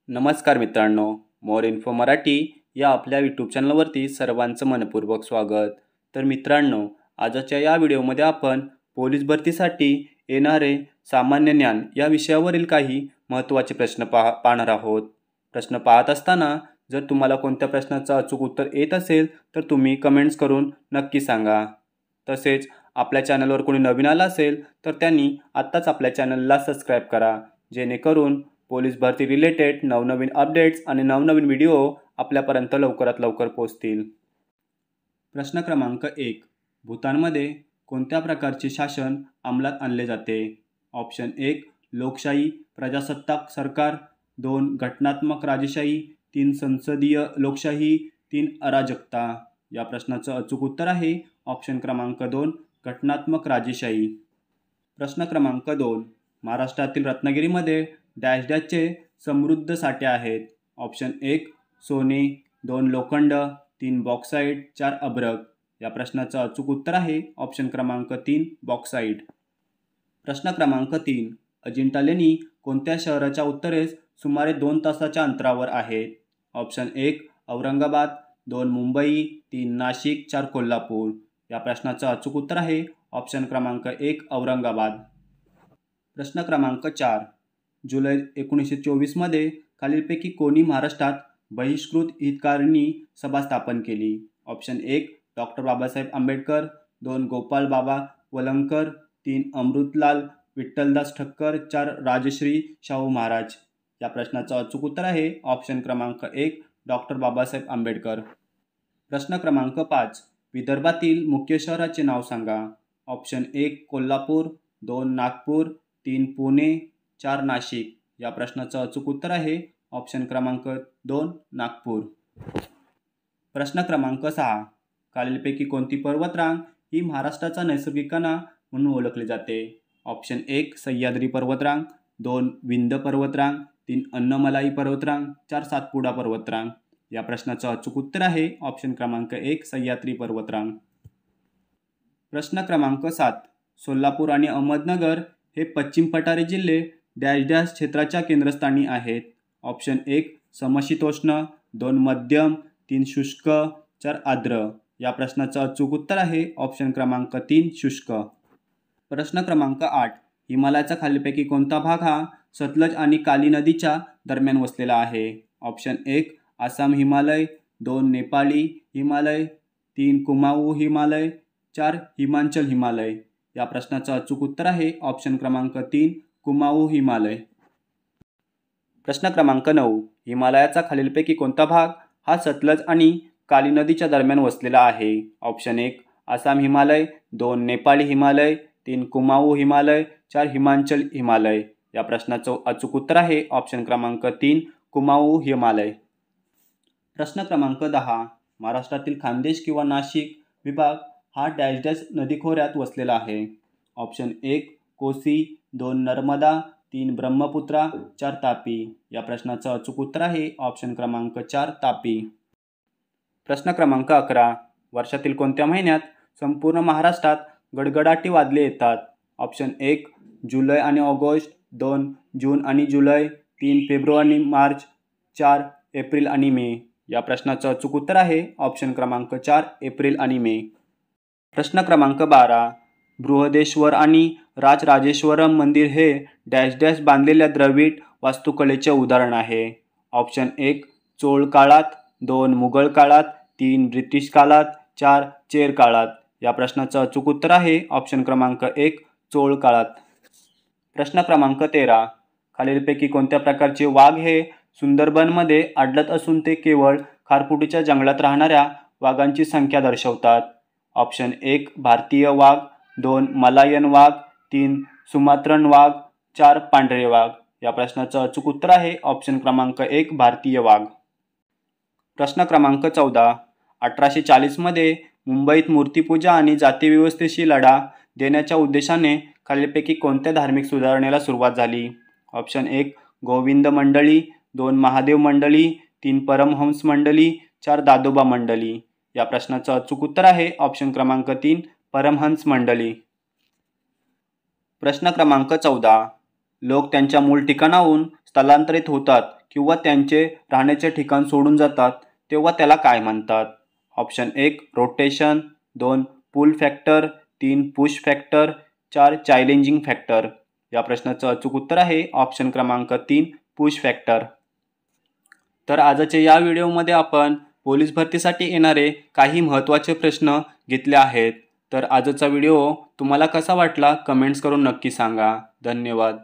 नमस्कार मित्रांनो, मोर इन्फो मराठी या आपल्या यूट्यूब चॅनलवरती सर्वांचं मनपूर्वक स्वागत. तर मित्रांनो, आजच्या या व्हिडिओमध्ये आपण पोलीस भरतीसाठी येणारे सामान्य ज्ञान या विषयावरील काही महत्त्वाचे प्रश्न पाहणार आहोत. प्रश्न पाहत असताना जर तुम्हाला कोणत्या प्रश्नाचं अचूक उत्तर येत असेल तर तुम्ही कमेंट्स करून नक्की सांगा. तसेच आपल्या चॅनलवर कोणी नवीन आला असेल तर त्यांनी आत्ताच आपल्या चॅनलला सबस्क्राईब करा, जेणेकरून पोलीस भरती रिलेटेड नवनवीन अपडेट्स आणि नवनवीन व्हिडिओ आपल्यापर्यंत लवकरात लवकर पोहोचतील. प्रश्न क्रमांक 1. भूतानमध्ये कोणत्या प्रकारचे शासन अंमलात आणले जाते? ऑप्शन 1 लोकशाही प्रजासत्ताक सरकार, 2 घटनात्मक राजेशाही, 3 संसदीय लोकशाही, 3 अराजकता. या प्रश्नाचं अचूक उत्तर आहे ऑप्शन क्रमांक 2 घटनात्मक राजेशाही. प्रश्न क्रमांक 2. महाराष्ट्रातील रत्नागिरीमध्ये डॅश डॅशचे समृद्ध साठे आहेत? ऑप्शन 1 सोने, 2 लोखंड, 3 बॉक्साईट, 4 अभ्रक. या प्रश्नाचं अचूक उत्तर आहे ऑप्शन क्रमांक 3 बॉक्साईट. प्रश्न क्रमांक 3. अजिंठा लेणी कोणत्या शहराच्या उत्तरेस सुमारे 2 तासाच्या अंतरावर आहेत? ऑप्शन 1 औरंगाबाद, 2 मुंबई, 3 नाशिक, 4 कोल्हापूर. या प्रश्नाचं अचूक उत्तर आहे ऑप्शन क्रमांक 1 औरंगाबाद. प्रश्न क्रमांक 4. जुलै 1924 खालीलपैकी कोणी महाराष्ट्रात बहिष्कृत हितकारिणी सभा स्थापन केली? ऑप्शन 1 डॉक्टर बाबासाहेब आंबेडकर, 2 गोपाळ बाबा वलंगकर, 3 अमृतलाल विठ्ठलदास ठक्कर, 4 राजश्री शाहू महाराज. या प्रश्नाचं अचूक उत्तर आहे ऑप्शन क्रमांक 1 डॉक्टर बाबासाहेब आंबेडकर. प्रश्न क्रमांक 5. विदर्भातील मुख्य शहराचे नाव सांगा? ऑप्शन 1 कोल्हापूर, 2 नागपूर, 3 पुणे, 4 नाशिक. या प्रश्नाचं अचूक उत्तर आहे ऑप्शन क्रमांक 2 नागपूर. प्रश्न क्रमांक 6. खालीलपैकी कोणती पर्वतरांग ही महाराष्ट्राचा नैसर्गिक कणा म्हणून ओळखली जाते? ऑप्शन 1 सह्याद्री पर्वतरांग, 2 विंध्य पर्वतरांग, 3 अन्नमलाई पर्वतरांग, 4 सातपुडा पर्वतरांग. या प्रश्नाचं अचूक उत्तर आहे ऑप्शन क्रमांक 1 सह्याद्री पर्वतरांग. प्रश्न क्रमांक 7. सोलापूर आणि अहमदनगर हे पश्चिम पठारी जिल्हे डॅश डॅश क्षेत्राच्या केंद्रस्थानी आहेत? ऑप्शन 1 समशीतोष्ण, 2 मध्यम, 3 शुष्क, 4 आर्द्र. या प्रश्नाचं अचूक उत्तर आहे ऑप्शन क्रमांक 3 शुष्क. प्रश्न क्रमांक 8. हिमालयाचा खालीलपैकी कोणता भाग हा सतलज आणि काली नदीच्या दरम्यान वसलेला आहे? ऑप्शन 1 आसाम हिमालय, 2 नेपाळी हिमालय, 3 कुमाऊ हिमालय, 4 हिमाचल हिमालय. या प्रश्नाचं अचूक उत्तर आहे ऑप्शन क्रमांक 3 कुमाऊ हिमालय. प्रश्न क्रमांक 9. हिमालयाचा खालीलपैकी कोणता भाग हा सतलज आणि काली नदीच्या दरम्यान वसलेला आहे? ऑप्शन 1 आसाम हिमालय, 2 नेपाळी हिमालय, 3 कुमाऊ हिमालय, 4 हिमाचल हिमालय. या प्रश्नाचं अचूक उत्तर आहे ऑप्शन क्रमांक 3 कुमाऊ हिमालय. प्रश्न क्रमांक 10. महाराष्ट्रातील खानदेश किंवा नाशिक विभाग हा डॅश डॅश नदीखोऱ्यात वसलेला आहे? ऑप्शन 1 कोसी, 2 नर्मदा, 3 ब्रह्मपुत्रा, 4 तापी. या प्रश्नाचं अचूक उत्तर आहे ऑप्शन क्रमांक 4 तापी. प्रश्न क्रमांक 11. वर्षातील कोणत्या महिन्यात संपूर्ण महाराष्ट्रात गडगडाटी वादळे येतात? ऑप्शन 1 जुलै आणि ऑगस्ट, 2 जून आणि जुलै, 3 फेब्रुवारी आणि मार्च, 4 एप्रिल आणि मे. या प्रश्नाचं अचूक उत्तर आहे ऑप्शन क्रमांक 4 एप्रिल आणि मे. प्रश्न क्रमांक 12. बृहदेश्वर आणि राजराजेश्वरम मंदिर हे डॅश डॅश बांधलेल्या द्रविड वास्तुकलेचे उदाहरण आहे? ऑप्शन 1 चोळ काळात, 2 मुघल काळात, 3 ब्रिटिश काळात, 4 चेर काळात. या प्रश्नाचं अचूक उत्तर आहे ऑप्शन क्रमांक 1 चोळ काळात. प्रश्न क्रमांक 13. खालीलपैकी कोणत्या प्रकारचे वाघ हे सुंदरबनमध्ये आढळत असून ते केवळ खारफुटीच्या जंगलात राहणाऱ्या वाघांची संख्या दर्शवतात? ऑप्शन 1 भारतीय वाघ, 2 मलायन वाघ, 3 सुमात्रन वाघ, 4 पांढरे वाघ. या प्रश्नाचं अचूक उत्तर आहे ऑप्शन क्रमांक 1 भारतीय वाघ. प्रश्न क्रमांक 14. 1840 मुंबईत मूर्तिपूजा आणि जातीव्यवस्थेशी लढा देण्याच्या उद्देशाने खालीलपैकी कोणत्या धार्मिक सुधारणेला सुरुवात झाली? ऑप्शन 1 गोविंद मंडळी, 2 महादेव मंडळी, 3 परमहंस मंडळी, 4 दादोबा मंडळी. या प्रश्नाचं अचूक उत्तर आहे ऑप्शन क्रमांक 3 परमहंस मंडळी. प्रश्न क्रमांक 14. लोक त्यांच्या मूळ ठिकाणाहून स्थलांतरित होतात किंवा त्यांचे राहण्याचे ठिकाण सोडून जातात तेव्हा त्याला काय म्हणतात? Option 1 rotation, 2 pull factor, 3 push factor, 4 challenging factor. या प्रश्नाचं अचूक उत्तर आहे ऑप्शन क्रमांक 3 पुश फॅक्टर. तर आजच्या या व्हिडिओमध्ये आपण पोलीस भरतीसाठी येणारे काही महत्त्वाचे प्रश्न घेतले आहेत. तर आजचा व्हिडिओ तुम्हाला कसा वाटला कमेंट्स करून नक्की सांगा. धन्यवाद.